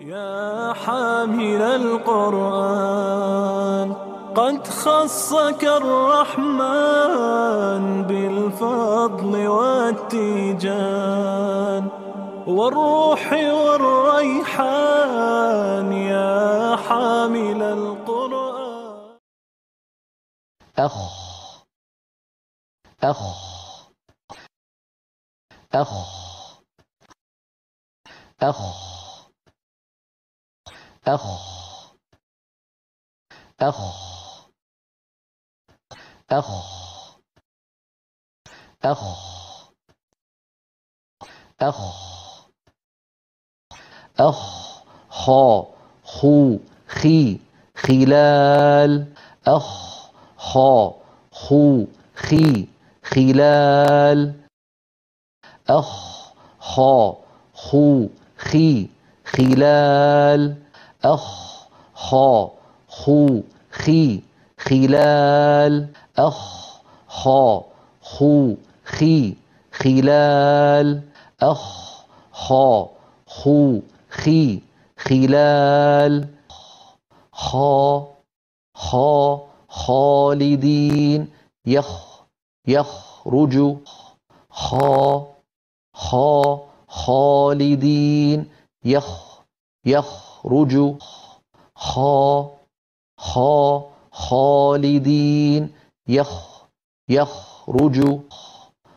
يا حامل القرآن، قد خصك الرحمن بالفضل والتيجان والروح والريحان، يا حامل القرآن. أخ أخ أخ أخ أخ أخ أخ أخ أخ أخ خا خو خي خلال أخ خا خو خي خلال أخ خا خو خي خلال أخ خا خو خي خلال أخ خا خو خي خلال أخ خا خو خي خلال خا خا خالدين يخرج خا خا خالدين يخرج خا خا خالدين يخرج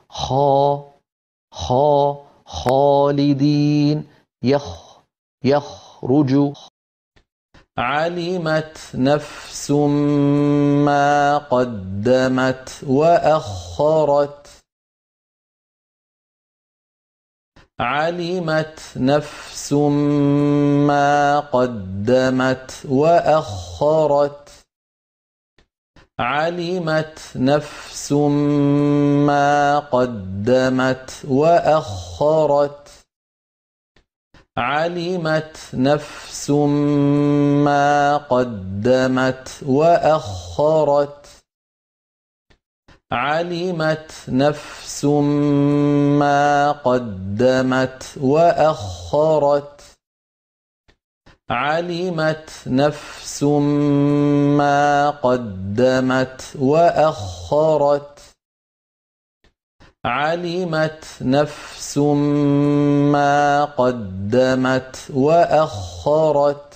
خا خا خالدين يخرج علمت نفس ما قدمت وأخرت علمت نفس ما قدمت وأخرت علمت نفس ما قدمت وأخرت علمت نفس ما قدمت وأخرت علمت نفس ما قدمت وأخرت علمت نفس ما قدمت وأخرت علمت نفس ما قدمت وأخرت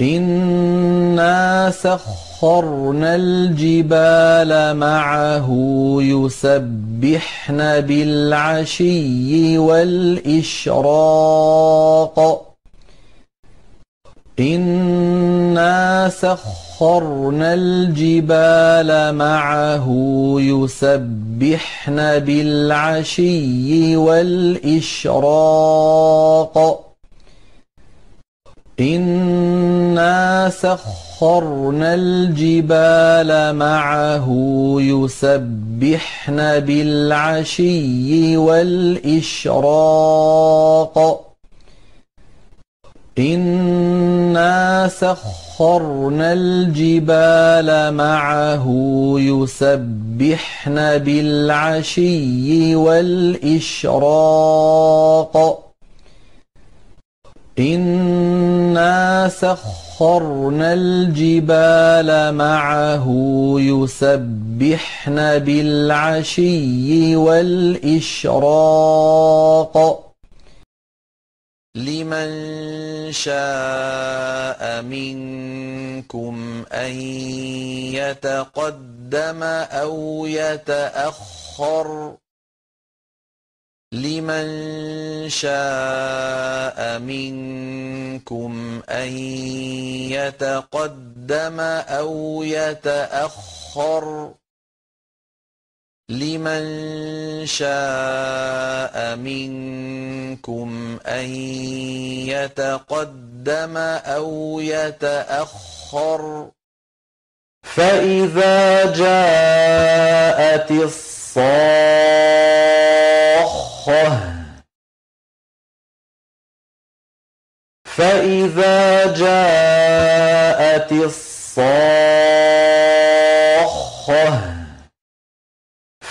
إنا سخرنا الجبال معه يسبحن بالعشي والإشراق إنا سخرنا الجبال معه يسبحن بالعشي والإشراق إنا سخرنا الجبال معه يسبحن بالعشي والإشراق إنا سخرنا الجبال معه يسبحن بالعشي والإشراق إنا سخرنا الجبال معه يسبحن بالعشي والإشراق لمن شاء منكم أن يتقدم أو يتأخر لمن شاء منكم أن يتقدم أو يتأخر لمن شاء منكم أن يتقدم أو يتأخر فإذا جاءت الصاخة فإذا جاءت الصاخة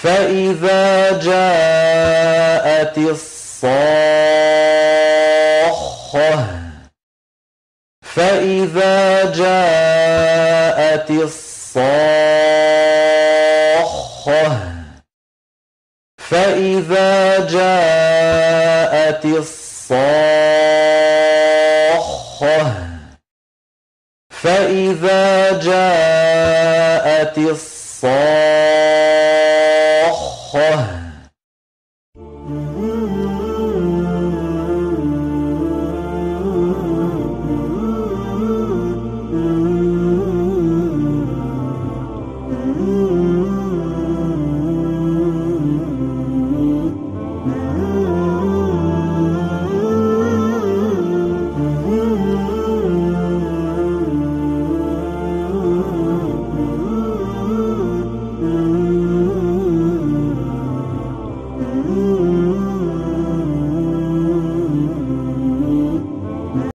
فإذا جاءت الصاخة فإذا جاءت الصاخة فإذا جاءت الصاخة فإذا جاءت الصاخة